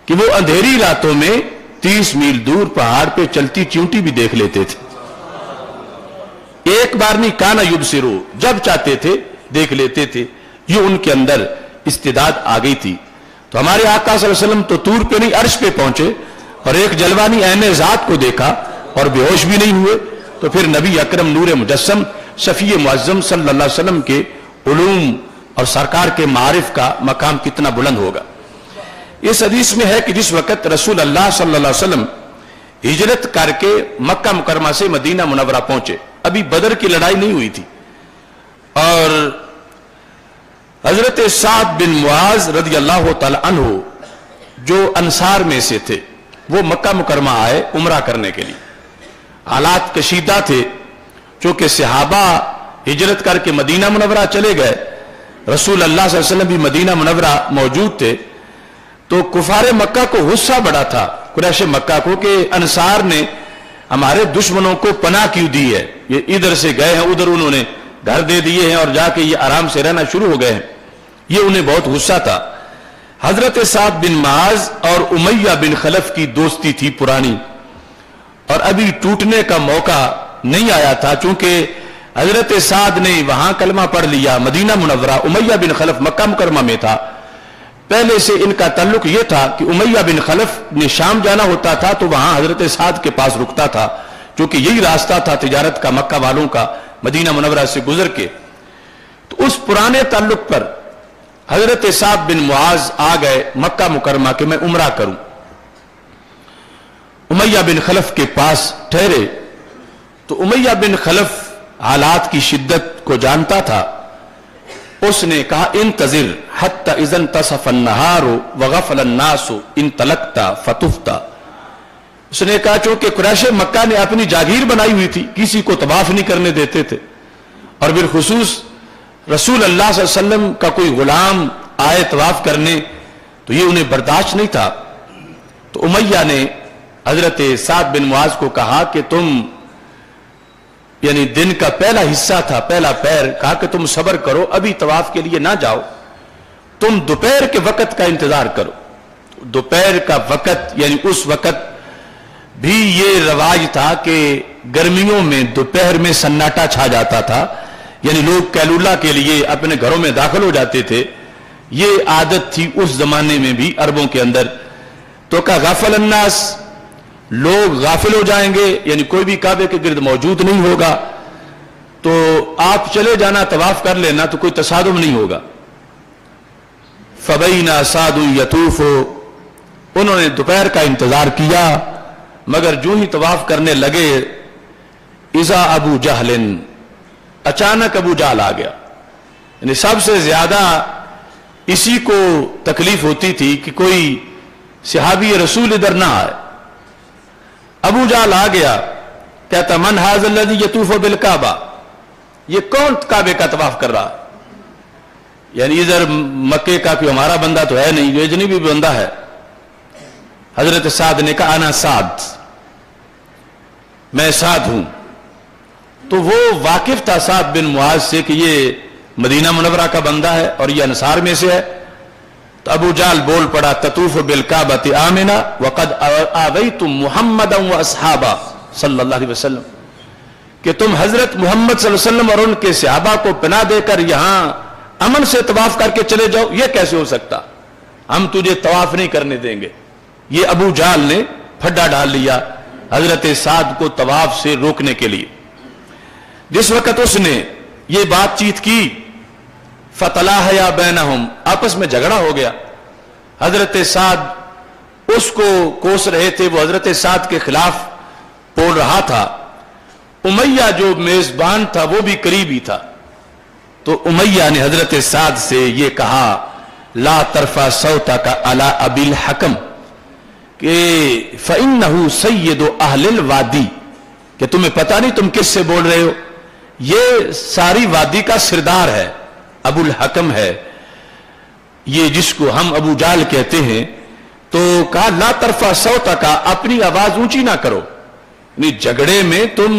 کہ وہ اندھیری راتوں میں 30 میل دور پہاڑ پہ چلتی چیونٹی بھی دیکھ لیتے تھے۔ ایک بار نہیں، کانا یبصرو، جب چاہتے تھے دیکھ لیتے تھے، یہ ان کے اندر استعداد آ گئی تھی۔ تو ہمارے آقا صلی اللہ علیہ وسلم تو طور پہ نہیں عرش پہ پہنچے اور ایک جلوانی عین ذات کو دیکھا اور بے ہوش بھی نہیں ہوئے، تو پھر نبی اکرم نور مجسم شفیع معظم صلی اللہ علیہ وسلم کے علوم اور سرکار کے معارف کا مقام کتنا بلند ہوگا۔ اس حدیث میں ہے کہ جس وقت رسول اللہ صلی اللہ علیہ وسلم ہجرت کر کے مکہ مکرمہ سے مدینہ منورہ پہنچے، ابھی بدر کی لڑائی نہیں ہوئی تھی، اور حضرت سعد بن معاذ رضی اللہ تعالی عنہ جو انصار میں سے تھے وہ مکہ مکرمہ آئے عمرہ کرنے کے لیے۔ حالات کشیدہ تھے، چونکہ صحابہ ہجرت کر کے مدینہ منورہ چلے گئے، رسول اللہ صلی اللہ علیہ وسلم بھی مدینہ منورہ موجود تھے، تو کفار مکہ کو غصہ بڑا تھا، قریش مکہ کو، کہ انصار نے ہمارے دشمنوں کو پناہ کیوں دی ہے، یہ ادھر سے گئے ہیں ادھر انہوں نے گھر دے دیے ہیں اور جا کے یہ آرام سے رہنا شروع ہو گئے ہیں، یہ انہیں بہت غصہ تھا۔ حضرت سعد بن معاذ اور امیہ بن خلف کی دوستی تھی پرانی، اور ابھی ٹوٹنے کا موقع نہیں آیا تھا، چونکہ حضرت سعد نے وہاں کلمہ پڑھ لیا مدینہ منورہ، امیہ بن خلف مکہ مکرمہ میں تھا۔ پہلے سے ان کا تعلق یہ تھا کہ امیہ بن خلف نے شام جانا ہوتا تھا تو وہاں حضرت سعد کے پاس رکتا تھا، چونکہ یہی راستہ تھا تجارت کا مکہ والوں کا مدینہ منورہ سے گزر کے۔ تو اس پرانے تعلق پر حضرت سعد بن معاذ آ گئے مکہ مکرمہ کہ میں عمرہ کروں۔ امیہ بن خلف کے پاس ٹھہرے تو امیہ بن خلف حالات کی شدت کو جانتا تھا، اس نے کہا انتظر حتی اذن تصف النہار وغفل الناس انطلقتا فتفتا. اس نے کہا چونکہ قریش مکہ نے اپنی جاگیر بنائی ہوئی تھی، کسی کو طواف نہیں کرنے دیتے تھے، اور بالخصوص رسول اللہ صلی اللہ علیہ وسلم کا کوئی غلام آئے طواف کرنے تو یہ انہیں برداشت نہیں تھا. تو امیہ نے حضرت سعد بن معاذ کو کہا کہ تم، یعنی دن کا پہلا حصہ تھا، پہلا پہر، کہا کہ تم صبر کرو، ابھی طواف کے لیے نہ جاؤ، تم دوپہر کے وقت کا انتظار کرو. دوپہر کا وقت یعنی اس وقت بھی یہ رواج تھا کہ گرمیوں میں دوپہر میں سناٹا چھا جاتا تھا، یعنی لوگ کیلولا کے لیے اپنے گھروں میں داخل ہو جاتے تھے. یہ عادت تھی اس زمانے میں بھی عربوں کے اندر. تو کہا غافل الناس، لوگ غافل ہو جائیں گے، یعنی کوئی بھی کعبے کے گرد موجود نہیں ہوگا، تو آپ چلے جانا، طواف کر لینا، تو کوئی تصادم نہیں ہوگا. فبینا سعد یطوف، انہوں نے دوپہر کا انتظار کیا، مگر جو ہی طواف کرنے لگے اذا ابو جہل، اچانک ابو جہل آ گیا. یعنی سب سے زیادہ اسی کو تکلیف ہوتی تھی کہ کوئی صحابی رسول ادھر نہ آئے. ابو جہل آ گیا، کہتا من ھذا الذی یطوف بالکعبہ، یہ کون کعبے کا طواف کر رہا؟ یعنی ادھر مکے کا کوئی ہمارا بندہ تو ہے نہیں، جو اجنبی بندہ ہے. حضرت سعد نے کہا انا سعد، میں سعد ہوں. تو وہ واقف تھا سعد بن معاذ سے کہ یہ مدینہ منورہ کا بندہ ہے اور یہ انصار میں سے ہے. تو ابو جہل بول پڑا تطوف بالکعبۃ آمنا وقد آویتم محمدا واصحابہ صلی اللہ علیہ وسلم، کہ تم حضرت محمد صلی اللہ علیہ وسلم اور ان کے صحابہ کو پناہ دے کر یہاں امن سے طواف کر کے چلے جاؤ، یہ کیسے ہو سکتا؟ ہم تجھے طواف نہیں کرنے دیں گے. یہ ابو جہل نے پھڈا ڈال لیا حضرت سعد کو طواف سے روکنے کے لیے. جس وقت اس نے یہ بات چیت کی فَتَلَاحَيَا بَيْنَهُمْ، آپس میں جھگڑا ہو گیا. حضرت سعد اس کو کوس رہے تھے، وہ حضرت سعد کے خلاف بول رہا تھا. امیہ جو میزبان تھا وہ بھی قریبی تھا. تو امیہ نے حضرت سعد سے یہ کہا لا ترفع صوتک علی ابی الحکم، کہ فَإِنَّهُ سَيِّدُ أَهْلِ الْوَادِي، کہ تمہیں پتہ نہیں تم کس سے بول رہے ہو، یہ ساری وادی کا سردار ہے، ابو الحکم ہے، یہ جس کو ہم ابو جہل کہتے ہیں. تو کہا لا ترفع صوتک، اپنی آواز اونچی نہ کرو. یعنی جھگڑے میں تم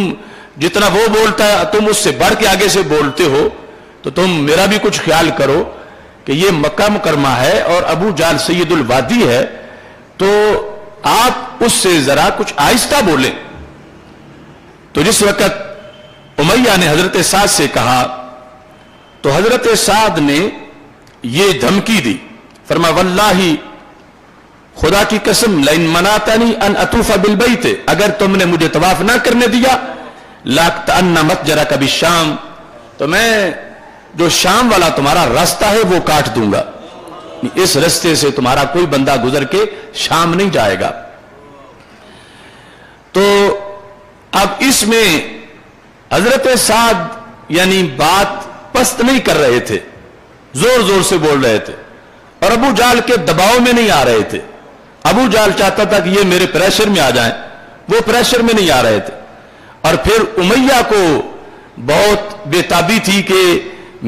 جتنا وہ بولتا ہے تم اس سے بڑھ کے آگے سے بولتے ہو، تو تم میرا بھی کچھ خیال کرو کہ یہ مکہ مکرمہ ہے اور ابو جہل سید الوادی ہے، تو آپ اس سے ذرا کچھ آہستہ بولیں. تو جس وقت امیہ نے حضرت سعد سے کہا تو حضرت سعد نے یہ دھمکی دی، فرما واللہ، خدا کی قسم، لئن منعتنی ان اطوف بالبیت، اگر تم نے مجھے طواف نہ کرنے دیا لاقطعن متجرک بالشام، تو میں جو شام والا تمہارا راستہ ہے وہ کاٹ دوں گا. اس راستے سے تمہارا کوئی بندہ گزر کے شام نہیں جائے گا. تو اب اس میں حضرت سعد یعنی بات پست نہیں کر رہے تھے، زور زور سے بول رہے تھے، اور ابو جہل کے دباؤ میں نہیں آ رہے تھے. ابو جہل چاہتا تھا کہ یہ میرے پریشر میں آ جائیں، وہ پریشر میں نہیں آ رہے تھے. اور پھر امیہ کو بہت بے تابی تھی کہ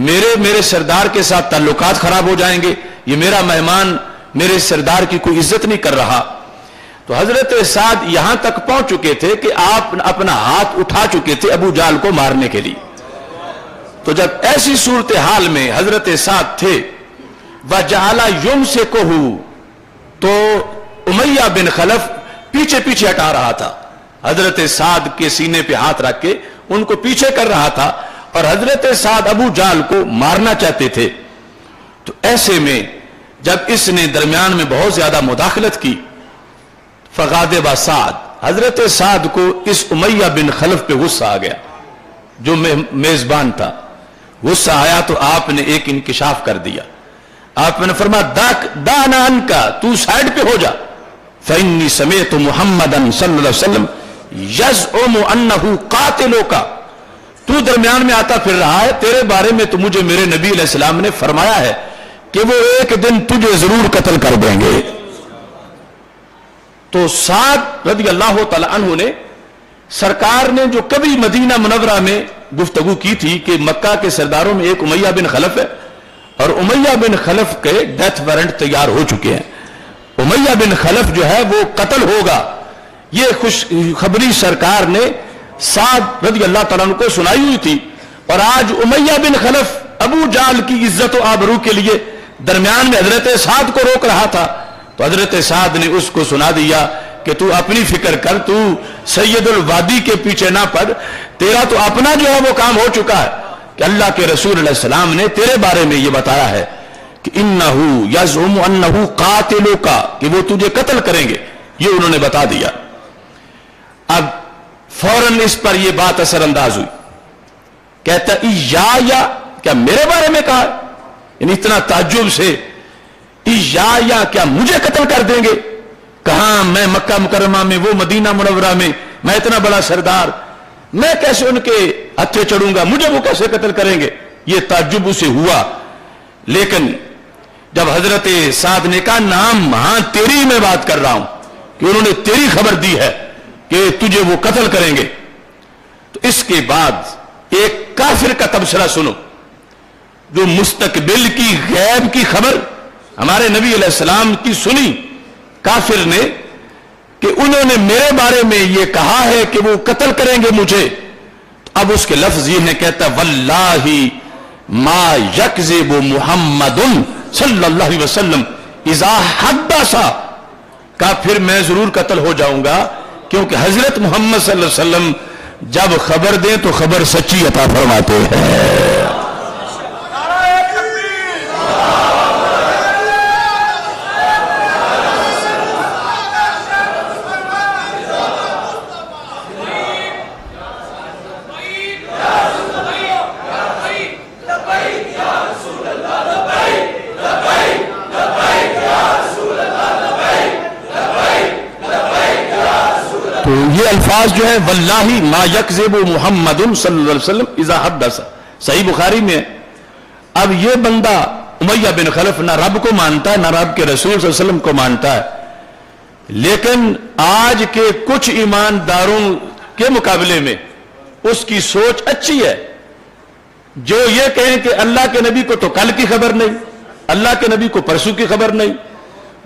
میرے سردار کے ساتھ تعلقات خراب ہو جائیں گے، یہ میرا مہمان میرے سردار کی کوئی عزت نہیں کر رہا. تو حضرت سعد یہاں تک پہنچ چکے تھے کہ آپ اپنا ہاتھ اٹھا چکے تھے ابو جہل کو مارنے کے لیے. تو جب ایسی صورتحال میں حضرت سعد تھے وَجَعَلَ يُمْسِكُهُ، تو امیہ بن خلف پیچھے پیچھے ہٹا رہا تھا، حضرت سعد کے سینے پہ ہاتھ رکھ کے ان کو پیچھے کر رہا تھا، اور حضرت سعد ابو جہل کو مارنا چاہتے تھے. تو ایسے میں جب اس نے درمیان میں بہت زیادہ مداخلت کی فغاضب سعد، حضرت سعد کو اس امیہ بن خلف پہ غصہ آ گیا جو میزبان تھا. غصہ آیا تو آپ نے ایک انکشاف کر دیا. آپ نے فرمایا دانا انکا، تو سائیڈ پہ ہو جا. فإنی سمعت محمدا صلی اللہ علیہ وسلم یزعم انہ قاتلوکا، تو درمیان میں آتا پھر رہا ہے, تیرے بارے میں تو مجھے میرے نبی علیہ السلام نے فرمایا ہے کہ وہ ایک دن تجھے ضرور قتل کر دیں گے. تو سعد رضی اللہ تعالی عنہ نے, سرکار نے جو کبھی مدینہ منورہ میں گفتگو کی تھی کہ مکہ کے سرداروں میں ایک امیہ بن خلف ہے اور امیہ بن خلف کے ڈیتھ وارنٹ تیار ہو چکے ہیں, امیہ بن خلف جو ہے وہ قتل ہوگا, یہ خوش خبری سرکار نے سعد رضی اللہ تعالیٰ عنہ کو سنائی ہوئی تھی. اور آج امیہ بن خلف ابو جہل کی عزت و آبرو کے لیے درمیان میں حضرت سعد کو روک رہا تھا, تو حضرت سعد نے اس کو سنا دیا کہ تو اپنی فکر کر, تو سید الوادی کے پیچھے نہ پڑ, تیرا تو اپنا جو ہے وہ کام ہو چکا ہے کہ اللہ کے رسول علیہ السلام نے تیرے بارے میں یہ بتایا ہے کہ انہو یزعم انہو قاتلوک, کہ وہ تجھے قتل کریں گے, یہ انہوں نے بتا دیا. اب فوراً اس پر یہ بات اثر انداز ہوئی, کہتا یا کیا میرے بارے میں کہا, یعنی اتنا تعجب سے, یا کیا مجھے قتل کر دیں گے, کہاں میں مکہ مکرمہ میں, وہ مدینہ منورہ میں اتنا بڑا سردار, میں کیسے ان کے ہتھے چڑھوں گا, مجھے وہ کیسے قتل کریں گے, یہ تعجب اسے ہوا. لیکن جب حضرت سعد نے کہا نام ہاں تیری میں بات کر رہا ہوں کہ انہوں نے تیری خبر دی ہے کہ تجھے وہ قتل کریں گے, تو اس کے بعد ایک کافر کا تبصرہ سنو جو مستقبل کی غیب کی خبر ہمارے نبی علیہ السلام کی سنی کافر نے کہ انہوں نے میرے بارے میں یہ کہا ہے کہ وہ قتل کریں گے مجھے. اب اس کے لفظ یہ ہے, کہتا واللہ ما یکذب محمد صلی اللہ علیہ وسلم اذا حدث, کہا پھر میں ضرور قتل ہو جاؤں گا, کیونکہ حضرت محمد صلی اللہ علیہ وسلم جب خبر دیں تو خبر سچی عطا فرماتے ہیں. تو یہ الفاظ جو ہے واللہ ما یکذب محمد صلی اللہ علیہ وسلم اذا حدث, صحیح بخاری میں ہے. اب یہ بندہ امیہ بن خلف نہ رب کو مانتا ہے نہ رب کے رسول صلی اللہ علیہ وسلم کو مانتا ہے, لیکن آج کے کچھ ایمانداروں کے مقابلے میں اس کی سوچ اچھی ہے, جو یہ کہیں کہ اللہ کے نبی کو تو کل کی خبر نہیں, اللہ کے نبی کو پرسوں کی خبر نہیں,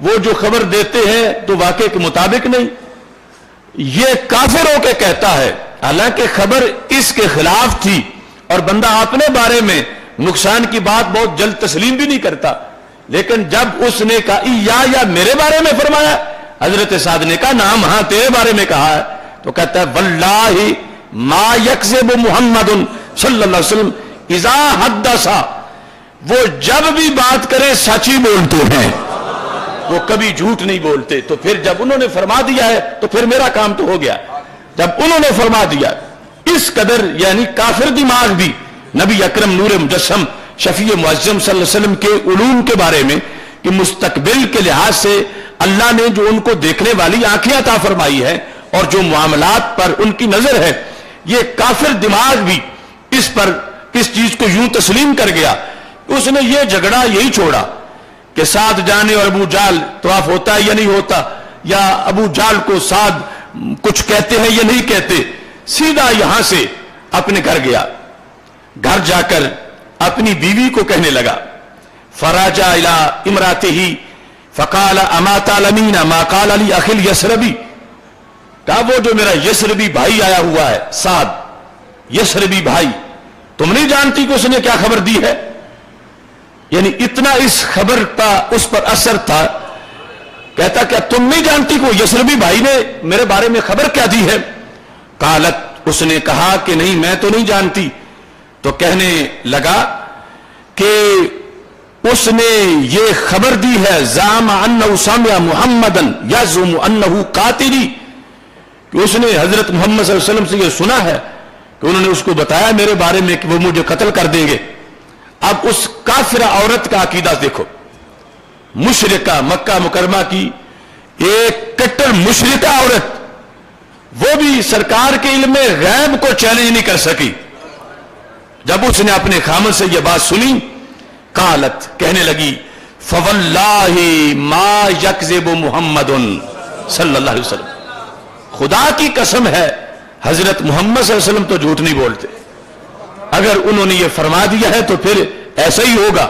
وہ جو خبر دیتے ہیں تو واقعے کے مطابق نہیں. یہ کافر ہو کے کہتا ہے, حالانکہ خبر اس کے خلاف تھی اور بندہ اپنے بارے میں نقصان کی بات بہت جلد تسلیم بھی نہیں کرتا, لیکن جب اس نے کہا یا میرے بارے میں فرمایا, حضرت سعد نے کہا نام ہاں تیرے بارے میں کہا ہے, تو کہتا ہے واللہ ما یکذب محمد صلی اللہ علیہ وسلم اذا حدث, وہ جب بھی بات کرے سچ ہی بولتے ہیں, وہ کبھی جھوٹ نہیں بولتے. تو پھر جب انہوں نے فرما دیا ہے تو پھر میرا کام تو ہو گیا. جب انہوں نے فرما دیا, اس قدر یعنی کافر دماغ بھی نبی اکرم نور مجسم شفیع معظم صلی اللہ علیہ وسلم کے علوم کے بارے میں کہ مستقبل کے لحاظ سے اللہ نے جو ان کو دیکھنے والی آنکھیں عطا فرمائی ہے اور جو معاملات پر ان کی نظر ہے, یہ کافر دماغ بھی اس پر اس چیز کو یوں تسلیم کر گیا. اس نے یہ جھگڑا یہی چھوڑا کہ سعد جانے اور ابو جہل طواف ہوتا ہے یا نہیں ہوتا, یا ابو جہل کو سعد کچھ کہتے ہیں یا نہیں کہتے, سیدھا یہاں سے اپنے گھر گیا. گھر جا کر اپنی بیوی کو کہنے لگا, فراجع الی امراتہ فقال اما تعلمین ما قال لی اخی الیثربی, کہا وہ جو میرا یثربی بھائی آیا ہوا ہے سعد, یثربی بھائی, تم نہیں جانتی کہ اس نے کیا خبر دی ہے. یعنی اتنا اس خبر کا اس پر اثر تھا, کہتا کیا تم نہیں جانتی کہ وہ یثربی بھائی نے میرے بارے میں خبر کیا دی ہے. قالت, اس نے کہا کہ نہیں میں تو نہیں جانتی. تو کہنے لگا کہ اس نے یہ خبر دی ہے زعم انہ سمع محمدا یزعم انہ قاتلی, کہ اس نے حضرت محمد صلی اللہ علیہ وسلم سے یہ سنا ہے کہ انہوں نے اس کو بتایا میرے بارے میں کہ وہ مجھے قتل کر دیں گے. اب اس کافرہ عورت کا عقیدہ دیکھو, مشرکہ مکہ مکرمہ کی ایک کٹر مشرکہ عورت, وہ بھی سرکار کے علم غیب کو چیلنج نہیں کر سکی, جب اس نے اپنے خامن سے یہ بات سنی، قالت کہنے لگی فواللہ ما یکذب محمد صلی اللہ علیہ وسلم، خدا کی قسم ہے حضرت محمد صلی اللہ علیہ وسلم تو جھوٹ نہیں بولتے، اگر انہوں نے یہ فرما دیا ہے تو پھر ایسا ہی ہوگا۔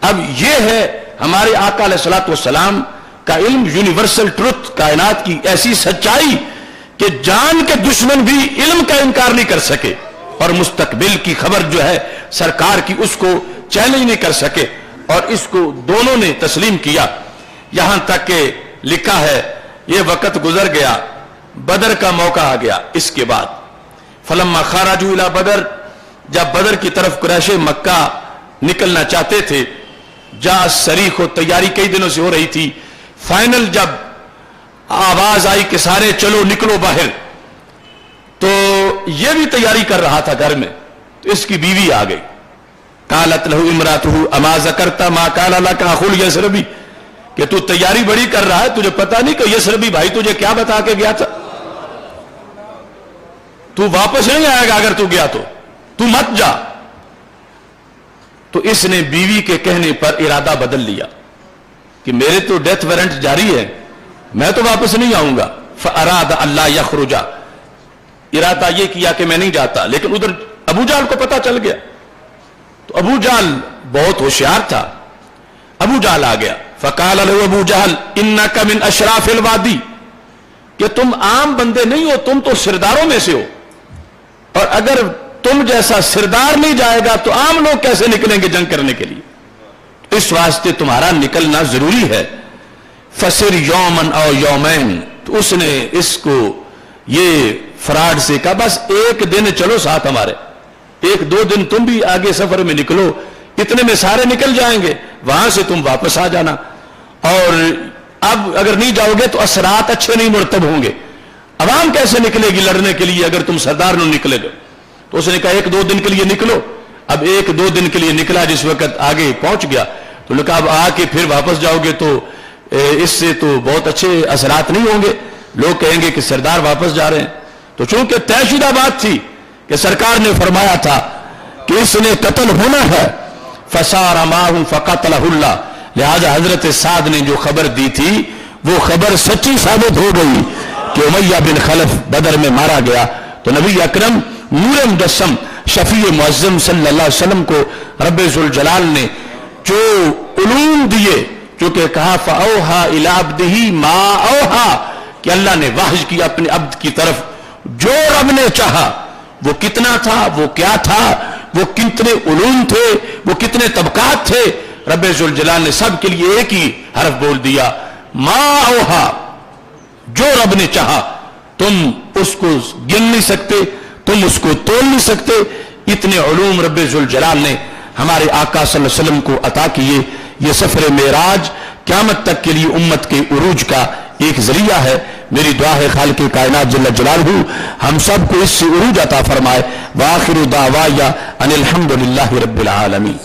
اب یہ ہے ہمارے آقا علیہ الصلوۃ والسلام کا علم، یونیورسل ٹروتھ، کائنات کی ایسی سچائی کہ جان کے دشمن بھی علم کا انکار نہیں کر سکے، اور مستقبل کی خبر جو ہے سرکار کی اس کو چیلنج نہیں کر سکے، اور اس کو دونوں نے تسلیم کیا۔ یہاں تک کہ لکھا ہے یہ وقت گزر گیا، بدر کا موقع آ گیا۔ اس کے بعد فلما خرجوا الی بدر، جب بدر کی طرف قریش مکہ نکلنا چاہتے تھے، جا الصریخ، تیاری کئی دنوں سے ہو رہی تھی، فائنل جب آواز آئی کہ سارے چلو نکلو باہر، تو یہ بھی تیاری کر رہا تھا گھر میں، تو اس کی بیوی آ گئی، قالت لہ امراتہ اما ذکرت ما قال لک اخو الیثربی، کہ تو تیاری بڑی کر رہا ہے، تجھے پتا نہیں کہ یثربی بھائی تجھے کیا بتا کے گیا تھا؟ تو واپس نہیں آئے گا اگر تو گیا تو مت جا۔ تو اس نے بیوی کے کہنے پر ارادہ بدل لیا کہ میرے تو ڈیتھ وارنٹ جاری ہے، میں تو واپس نہیں آؤں گا۔ فاراد اللہ یخرج، ارادہ یہ کیا کہ میں نہیں جاتا، لیکن ادھر ابو جہل کو پتا چل گیا، تو ابو جہل بہت ہوشیار تھا، ابو جہل آ گیا، فقال له ابو جہل انک من اشراف الوادی، کہ تم عام بندے نہیں ہو، تم تو سرداروں میں سے ہو، اور اگر تم جیسا سردار نہیں جائے گا تو عام لوگ کیسے نکلیں گے جنگ کرنے کے لیے، اس واسطے تمہارا نکلنا ضروری ہے۔ فسر یومن او یومین، تو اس نے اس کو یہ فراڈ سے کہا بس ایک دن چلو ساتھ ہمارے، ایک دو دن تم بھی آگے سفر میں نکلو، اتنے میں سارے نکل جائیں گے، وہاں سے تم واپس آ جانا، اور اب اگر نہیں جاؤ گے تو اثرات اچھے نہیں مرتب ہوں گے، عوام کیسے نکلے گی لڑنے کے لیے اگر تم سردار نہ نکلے گا۔ تو اس نے کہا ایک دو دن کے لیے نکلو، اب ایک دو دن کے لیے نکلا، جس وقت آگے پہنچ گیا تو نے کہا اب آ کے پھر واپس جاؤ گے تو اس سے تو بہت اچھے اثرات نہیں ہوں گے، لوگ کہیں گے کہ سردار واپس جا رہے ہیں۔ تو چونکہ طے شدہ بات تھی کہ سرکار نے فرمایا تھا کہ اس نے قتل ہونا ہے، فسار معه فقتله اللہ، لہذا حضرت سعد نے جو خبر دی تھی وہ خبر سچی ثابت ہو گئی کہ امیہ بن خلف بدر میں مارا گیا۔ تو نبی اکرم نور مجسم شفیع معظم صلی اللہ علیہ وسلم کو رب ذوالجلال نے جو علوم دیے، جو کہ کہا فَأَوْحَا إِلَىٰ عَبْدِهِ مَا أَوْحَا، کہ اللہ نے وحی کیا اپنے عبد کی طرف جو رب نے چاہا، وہ کتنا تھا، وہ کیا تھا، وہ کتنے علوم تھے، وہ کتنے طبقات تھے، رب ذوالجلال نے سب کے لیے ایک ہی حرف بول دیا، ما اوحا، جو رب نے چاہا، تم اس کو گن نہیں سکتے، تم اس کو تول نہیں سکتے، اتنے علوم رب ذوالجلال نے ہمارے آقا صلی اللہ علیہ وسلم کو عطا کیے۔ یہ سفر معراج قیامت تک کے لیے امت کے عروج کا ایک ذریعہ ہے۔ میری دعا ہے خالق کائنات جل جلالہ ہم سب کو اس سے عروج عطا فرمائے۔ وآخر دعوایا ان الحمدللہ رب العالمین۔